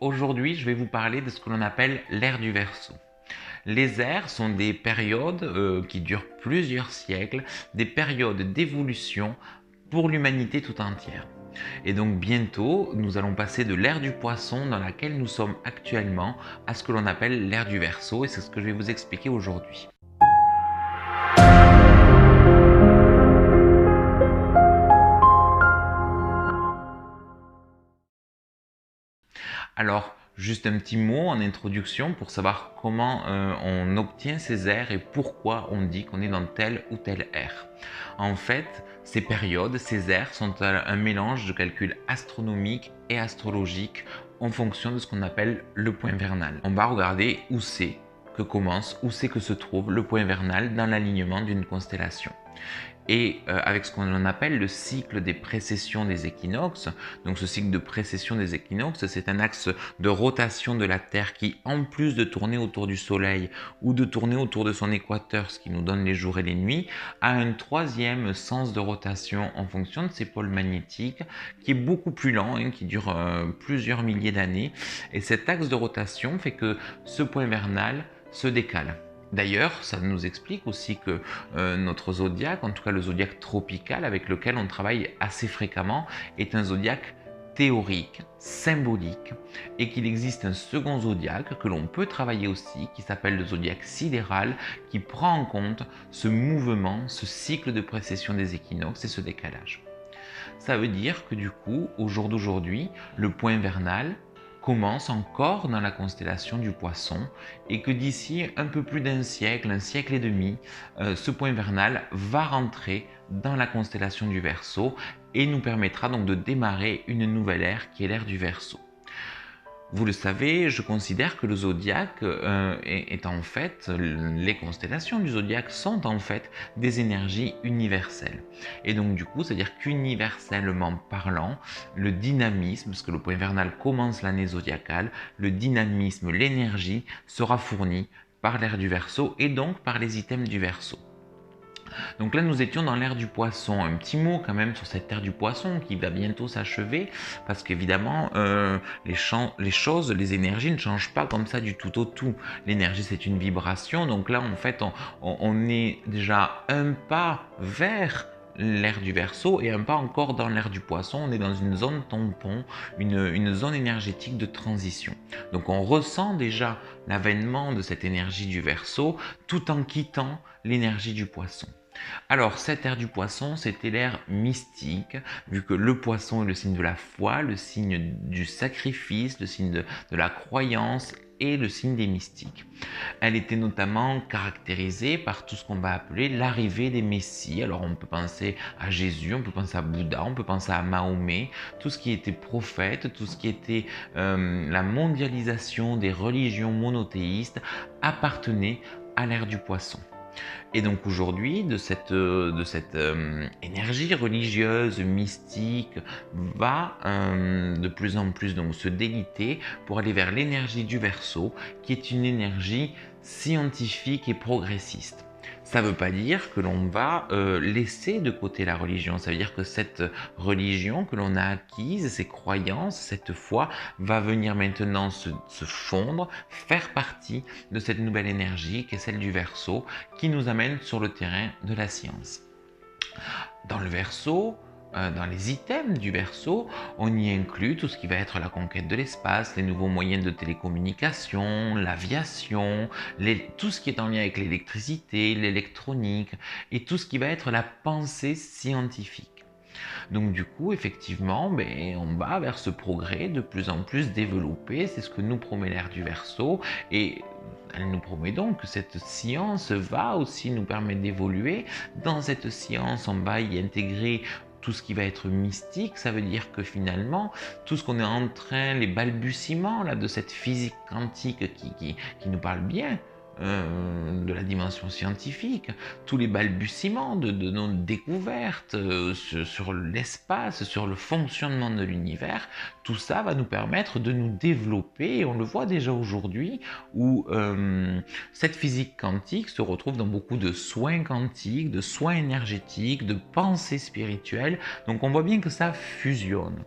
Aujourd'hui, je vais vous parler de ce que l'on appelle l'ère du Verseau. Les ères sont des périodes qui durent plusieurs siècles, des périodes d'évolution pour l'humanité tout entière. Et donc bientôt, nous allons passer de l'ère du Poisson dans laquelle nous sommes actuellement à ce que l'on appelle l'ère du Verseau, et c'est ce que je vais vous expliquer aujourd'hui. Alors, juste un petit mot en introduction pour savoir comment on obtient ces ères et pourquoi on dit qu'on est dans telle ou telle ère. En fait, ces périodes, ces ères sont un mélange de calculs astronomiques et astrologiques en fonction de ce qu'on appelle le point vernal. On va regarder où c'est que commence, où c'est que se trouve le point vernal dans l'alignement d'une constellation. Et avec ce qu'on appelle le cycle des précessions des équinoxes. Donc ce cycle de précession des équinoxes, c'est un axe de rotation de la Terre qui, en plus de tourner autour du Soleil ou de tourner autour de son équateur, ce qui nous donne les jours et les nuits, a un troisième sens de rotation en fonction de ses pôles magnétiques, qui est beaucoup plus lent, qui dure plusieurs milliers d'années. Et cet axe de rotation fait que ce point vernal se décale. D'ailleurs, ça nous explique aussi que notre zodiaque, en tout cas le zodiaque tropical avec lequel on travaille assez fréquemment, est un zodiaque théorique, symbolique, et qu'il existe un second zodiaque que l'on peut travailler aussi, qui s'appelle le zodiaque sidéral, qui prend en compte ce mouvement, ce cycle de précession des équinoxes et ce décalage. Ça veut dire que du coup, au jour d'aujourd'hui, le point vernal commence encore dans la constellation du Poisson et que d'ici un peu plus d'un siècle, un siècle et demi, ce point vernal va rentrer dans la constellation du Verseau et nous permettra donc de démarrer une nouvelle ère qui est l'ère du Verseau. Vous le savez, je considère que le zodiaque est en fait, les constellations du zodiaque sont en fait des énergies universelles. Et donc du coup, c'est-à-dire qu'universellement parlant, le dynamisme, parce que le point vernal commence l'année zodiacale, le dynamisme, l'énergie sera fourni par l'ère du Verseau et donc par les items du Verseau. Donc là, nous étions dans l'ère du Poisson. Un petit mot quand même sur cette ère du Poisson qui va bientôt s'achever, parce qu'évidemment, les choses, les énergies ne changent pas comme ça du tout au tout. L'énergie, c'est une vibration. Donc là, en fait, on est déjà un pas vers l'ère du Verseau et un pas encore dans l'ère du Poisson. On est dans une zone tampon, une zone énergétique de transition. Donc on ressent déjà l'avènement de cette énergie du Verseau tout en quittant l'énergie du Poisson. Alors, cette ère du Poisson, c'était l'ère mystique, vu que le Poisson est le signe de la foi, le signe du sacrifice, le signe de la croyance et le signe des mystiques. Elle était notamment caractérisée par tout ce qu'on va appeler l'arrivée des messies. Alors on peut penser à Jésus, on peut penser à Bouddha, on peut penser à Mahomet, tout ce qui était prophète, tout ce qui était la mondialisation des religions monothéistes appartenait à l'ère du Poisson. Et donc aujourd'hui, de cette énergie religieuse, mystique, va de plus en plus donc se déliter pour aller vers l'énergie du Verseau, qui est une énergie scientifique et progressiste. Ça ne veut pas dire que l'on va laisser de côté la religion. Ça veut dire que cette religion que l'on a acquise, ces croyances, cette foi, va venir maintenant se fondre, faire partie de cette nouvelle énergie qui est celle du Verseau, qui nous amène sur le terrain de la science. Dans le Verseau, dans les items du Verseau, on y inclut tout ce qui va être la conquête de l'espace, les nouveaux moyens de télécommunication, l'aviation, tout ce qui est en lien avec l'électricité, l'électronique et tout ce qui va être la pensée scientifique. Donc du coup, effectivement, on va vers ce progrès de plus en plus développé, c'est ce que nous promet l'ère du Verseau, et elle nous promet donc que cette science va aussi nous permettre d'évoluer. Dans cette science, on va y intégrer tout ce qui va être mystique. Ça veut dire que finalement, tout ce qu'on est en train, les balbutiements là, de cette physique quantique qui nous parle bien, de la dimension scientifique, tous les balbutiements de nos découvertes sur l'espace, sur le fonctionnement de l'univers, tout ça va nous permettre de nous développer, et on le voit déjà aujourd'hui, où cette physique quantique se retrouve dans beaucoup de soins quantiques, de soins énergétiques, de pensées spirituelles, donc on voit bien que ça fusionne.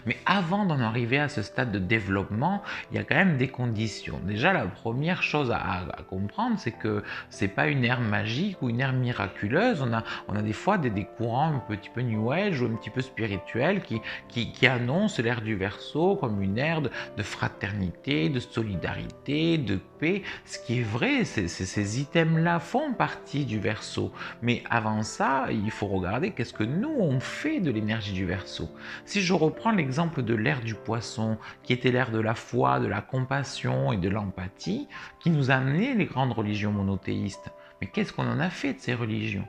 Mais avant d'en arriver à ce stade de développement, il y a quand même des conditions. Déjà, la première chose à comprendre, c'est que c'est pas une ère magique ou une ère miraculeuse. On a des fois des courants un petit peu New Age ou un petit peu spirituels qui annoncent l'ère du Verseau comme une ère de fraternité, de solidarité, de paix. Ce qui est vrai, ces items-là font partie du Verseau. Mais avant ça, il faut regarder qu'est-ce que nous on fait de l'énergie du Verseau. Si je reprends l'exemple de l'ère du Poisson, qui était l'ère de la foi, de la compassion et de l'empathie, qui nous a amené les grandes religions monothéistes. Mais qu'est-ce qu'on en a fait de ces religions?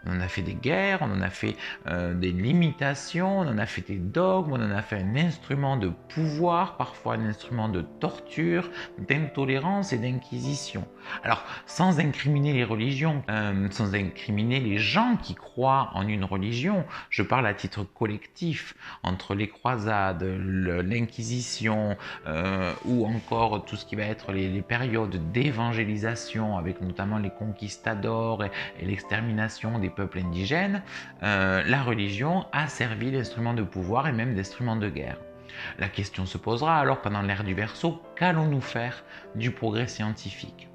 On en a fait des guerres, on en a fait des limitations, on en a fait des dogmes, on en a fait un instrument de pouvoir, parfois un instrument de torture, d'intolérance et d'inquisition. Alors, sans incriminer les religions, sans incriminer les gens qui croient en une religion, je parle à titre collectif, entre les croisades, l'inquisition, ou encore tout ce qui va être les périodes d'évangélisation, avec notamment les conquistadors et l'extermination des peuples indigènes, la religion a servi d'instrument de pouvoir et même d'instrument de guerre. La question se posera alors pendant l'ère du Verseau, qu'allons-nous faire du progrès scientifique?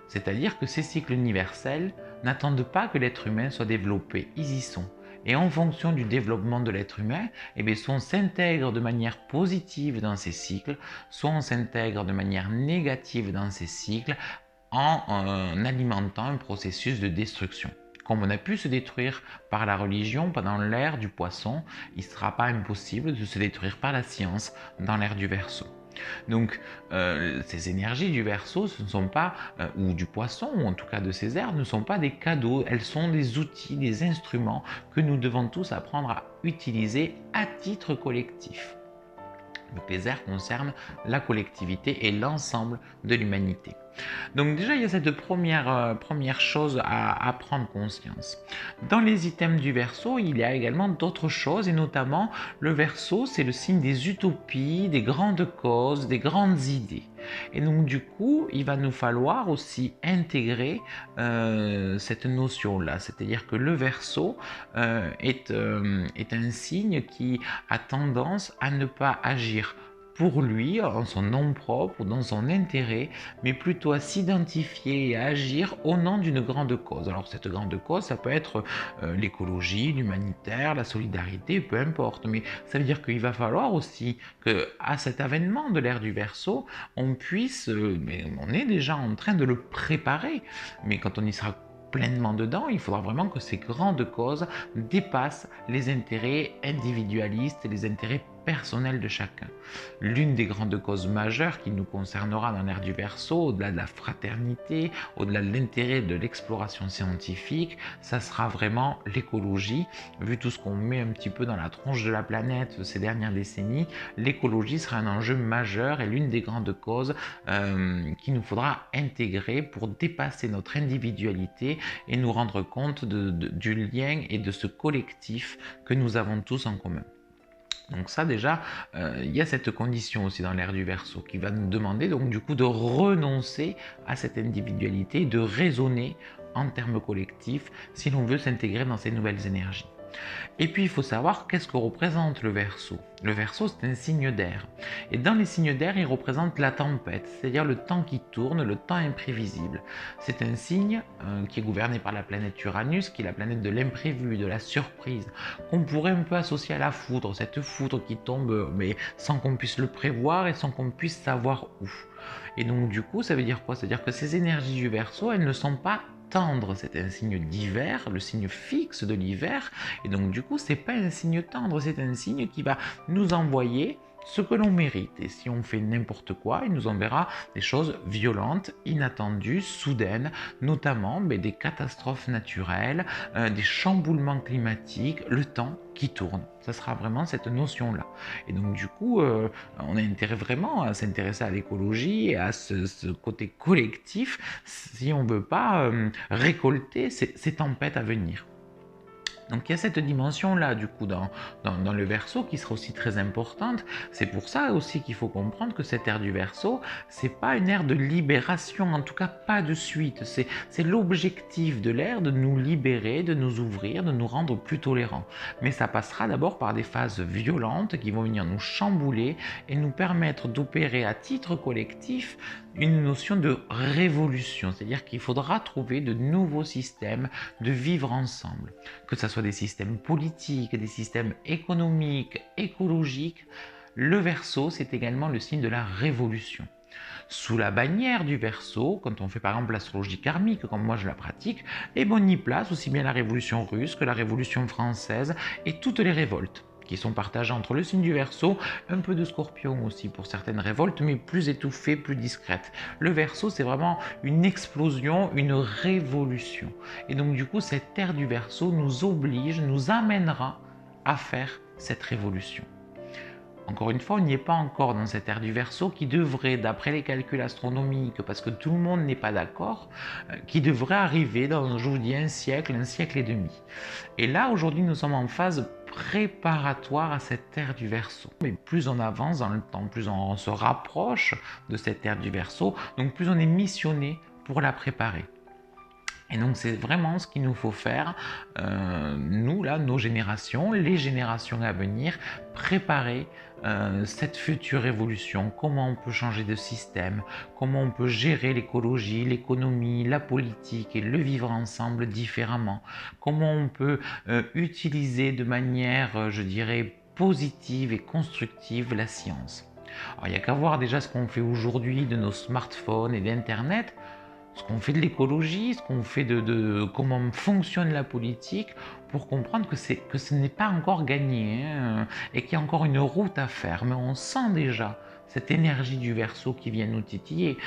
C'est-à-dire que ces cycles universels n'attendent pas que l'être humain soit développé, ils y sont. Et en fonction du développement de l'être humain, soit on s'intègre de manière positive dans ces cycles, soit on s'intègre de manière négative dans ces cycles en alimentant un processus de destruction. Comme on a pu se détruire par la religion pendant l'ère du Poisson, il ne sera pas impossible de se détruire par la science dans l'ère du Verseau. Donc, ces énergies du Verseau, ce ne sont pas, ou du Poisson, ou en tout cas de ces ères, ne sont pas des cadeaux, elles sont des outils, des instruments que nous devons tous apprendre à utiliser à titre collectif. Donc les ères concernent la collectivité et l'ensemble de l'humanité. Donc déjà, il y a cette première chose à prendre conscience. Dans les items du Verseau, il y a également d'autres choses, et notamment le Verseau, c'est le signe des utopies, des grandes causes, des grandes idées. Et donc du coup, il va nous falloir aussi intégrer cette notion-là, c'est-à-dire que le Verseau est un signe qui a tendance à ne pas agir pour lui, en son nom propre ou dans son intérêt, mais plutôt à s'identifier et à agir au nom d'une grande cause. Alors cette grande cause, ça peut être l'écologie, l'humanitaire, la solidarité, peu importe, mais ça veut dire qu'il va falloir aussi qu'à cet avènement de l'ère du Verseau, on puisse, mais on est déjà en train de le préparer, mais quand on y sera pleinement dedans, il faudra vraiment que ces grandes causes dépassent les intérêts individualistes et les intérêts personnels de chacun. L'une des grandes causes majeures qui nous concernera dans l'ère du Verseau, au-delà de la fraternité, au-delà de l'intérêt de l'exploration scientifique, ça sera vraiment l'écologie. Vu tout ce qu'on met un petit peu dans la tronche de la planète ces dernières décennies, l'écologie sera un enjeu majeur et l'une des grandes causes qu'il nous faudra intégrer pour dépasser notre individualité et nous rendre compte du lien et de ce collectif que nous avons tous en commun. Donc ça déjà, il y a cette condition aussi dans l'ère du Verseau qui va nous demander donc du coup de renoncer à cette individualité, de raisonner en termes collectifs si l'on veut s'intégrer dans ces nouvelles énergies. Et puis il faut savoir qu'est-ce que représente le Verseau. Le Verseau, c'est un signe d'air. Et dans les signes d'air, il représente la tempête, c'est-à-dire le temps qui tourne, le temps imprévisible. C'est un signe qui est gouverné par la planète Uranus, qui est la planète de l'imprévu, de la surprise, qu'on pourrait un peu associer à la foudre, cette foudre qui tombe mais sans qu'on puisse le prévoir et sans qu'on puisse savoir où. Et donc du coup, ça veut dire quoi? Ça veut dire que ces énergies du Verseau, elles ne sont pas tendre, c'est un signe d'hiver, le signe fixe de l'hiver, et donc du coup c'est pas un signe tendre, c'est un signe qui va nous envoyer ce que l'on mérite, et si on fait n'importe quoi, il nous enverra des choses violentes, inattendues, soudaines, notamment des catastrophes naturelles, des chamboulements climatiques, le temps qui tourne. Ça sera vraiment cette notion-là. Et donc du coup, on a intérêt vraiment à s'intéresser à l'écologie et à ce côté collectif si on ne veut pas récolter ces tempêtes à venir. Donc il y a cette dimension-là, du coup, dans le Verseau qui sera aussi très importante. C'est pour ça aussi qu'il faut comprendre que cette ère du Verseau, c'est pas une ère de libération, en tout cas pas de suite. C'est l'objectif de l'ère de nous libérer, de nous ouvrir, de nous rendre plus tolérants. Mais ça passera d'abord par des phases violentes qui vont venir nous chambouler et nous permettre d'opérer à titre collectif une notion de révolution. C'est-à-dire qu'il faudra trouver de nouveaux systèmes de vivre ensemble. Que ce soit des systèmes politiques, des systèmes économiques, écologiques, le Verseau, c'est également le signe de la révolution. Sous la bannière du Verseau, quand on fait par exemple l'astrologie karmique, comme moi je la pratique, on y place aussi bien la révolution russe que la révolution française et toutes les révoltes qui sont partagées entre le signe du Verseau, un peu de Scorpion aussi pour certaines révoltes, mais plus étouffées, plus discrètes. Le Verseau, c'est vraiment une explosion, une révolution. Et donc du coup, cette ère du Verseau nous oblige, nous amènera à faire cette révolution. Encore une fois, on n'y est pas encore dans cette ère du Verseau qui devrait, d'après les calculs astronomiques, parce que tout le monde n'est pas d'accord, qui devrait arriver dans, je vous dis, un siècle et demi. Et là, aujourd'hui, nous sommes en phase préparatoire à cette ère du Verseau. Mais plus on avance dans le temps, plus on se rapproche de cette ère du Verseau, donc plus on est missionné pour la préparer. Et donc c'est vraiment ce qu'il nous faut faire, nous là, nos générations, les générations à venir, préparer cette future évolution, comment on peut changer de système, comment on peut gérer l'écologie, l'économie, la politique et le vivre ensemble différemment, comment on peut utiliser de manière, je dirais, positive et constructive la science. Alors il n'y a qu'à voir déjà ce qu'on fait aujourd'hui de nos smartphones et d'Internet, ce qu'on fait de l'écologie, ce qu'on fait de comment fonctionne la politique, pour comprendre que ce n'est pas encore gagné, hein, et qu'il y a encore une route à faire. Mais on sent déjà cette énergie du Verseau qui vient nous titiller.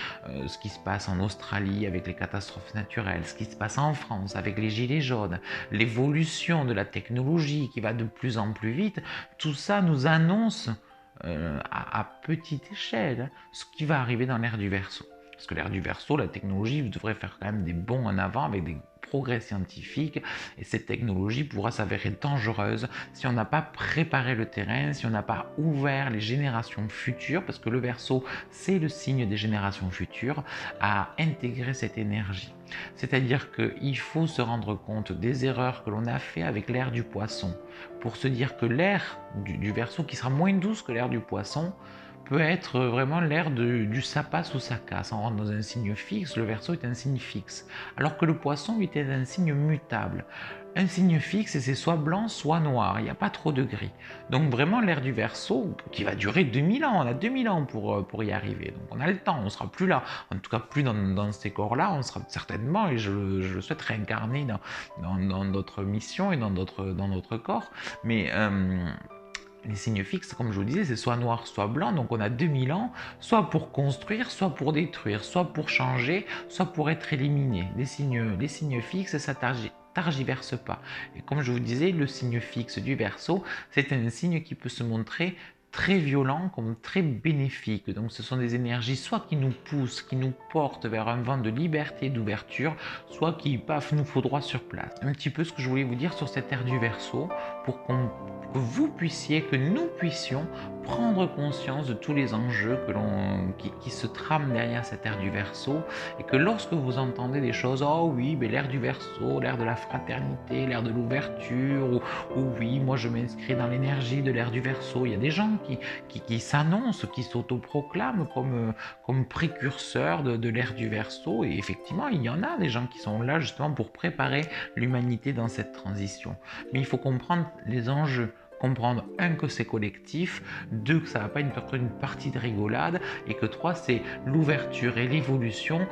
Ce qui se passe en Australie avec les catastrophes naturelles, ce qui se passe en France avec les gilets jaunes, l'évolution de la technologie qui va de plus en plus vite, tout ça nous annonce à petite échelle ce qui va arriver dans l'ère du Verseau. Parce que l'ère du Verseau, la technologie devrait faire quand même des bonds en avant avec des progrès scientifiques, et cette technologie pourra s'avérer dangereuse si on n'a pas préparé le terrain, si on n'a pas ouvert les générations futures, parce que le Verseau, c'est le signe des générations futures, à intégrer cette énergie. C'est-à-dire qu'il faut se rendre compte des erreurs que l'on a fait avec l'ère du Poisson, pour se dire que l'ère du Verseau, qui sera moins douce que l'ère du Poisson, peut être vraiment l'ère du ça passe ou ça casse. On rentre dans un signe fixe, le Verseau est un signe fixe, alors que le Poisson était un signe mutable. Un signe fixe, c'est soit blanc, soit noir, il n'y a pas trop de gris. Donc vraiment l'ère du Verseau, qui va durer 2000 ans, on a 2000 ans pour y arriver, donc on a le temps, on ne sera plus là, en tout cas plus dans ces corps-là, on sera certainement, et je le souhaite, réincarner dans d'autres missions et dans d'autres corps, mais les signes fixes, comme je vous disais, c'est soit noir, soit blanc, donc on a 2000 ans, soit pour construire, soit pour détruire, soit pour changer, soit pour être éliminé. Les signes fixes, ça targiverse pas. Et comme je vous disais, le signe fixe du Verseau, c'est un signe qui peut se montrer très violent comme très bénéfique. Donc ce sont des énergies soit qui nous poussent, qui nous portent vers un vent de liberté, d'ouverture, soit qui, paf, nous faut droit sur place. Un petit peu ce que je voulais vous dire sur cette ère du Verseau, pour que vous puissiez, que nous puissions prendre conscience de tous les enjeux qui se trament derrière cette ère du Verseau, et que lorsque vous entendez des choses, oh oui, mais l'ère du Verseau, l'ère de la fraternité, l'ère de l'ouverture, ou oui, moi je m'inscris dans l'énergie de l'ère du Verseau, il y a des gens qui s'annoncent, qui s'autoproclament comme précurseurs de l'ère du Verseau, et effectivement il y en a des gens qui sont là justement pour préparer l'humanité dans cette transition. Mais il faut comprendre les enjeux, comprendre, un, que c'est collectif, deux, que ça ne va pas être une partie de rigolade, et que trois, c'est l'ouverture et l'évolution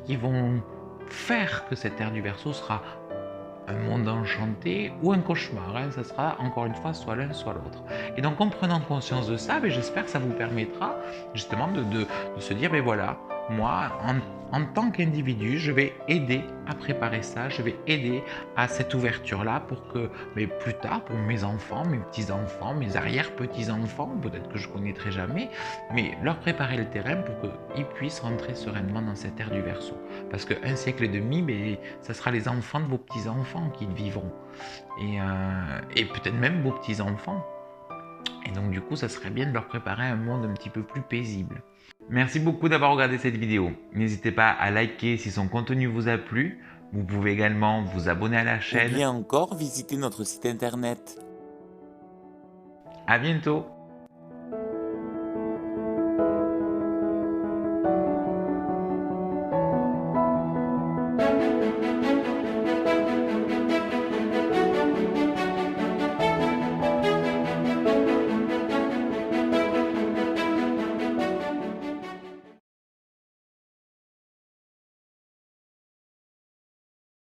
qui vont faire que cette ère du Verseau sera un monde enchanté ou un cauchemar, hein. Ça sera encore une fois soit l'un soit l'autre. Et donc en prenant conscience de ça, j'espère que ça vous permettra justement de se dire, voilà, moi, en tant qu'individu, je vais aider à préparer ça, je vais aider à cette ouverture-là pour que, mais plus tard, pour mes enfants, mes petits-enfants, mes arrière-petits-enfants, peut-être que je ne connaîtrai jamais, mais leur préparer le terrain pour qu'ils puissent rentrer sereinement dans cette ère du Verseau. Parce qu'un siècle et demi, mais ça sera les enfants de vos petits-enfants qui le vivront. Et peut-être même vos petits-enfants. Et donc du coup, ça serait bien de leur préparer un monde un petit peu plus paisible. Merci beaucoup d'avoir regardé cette vidéo. N'hésitez pas à liker si son contenu vous a plu. Vous pouvez également vous abonner à la Ou chaîne. bien encore visiter notre site internet. À bientôt!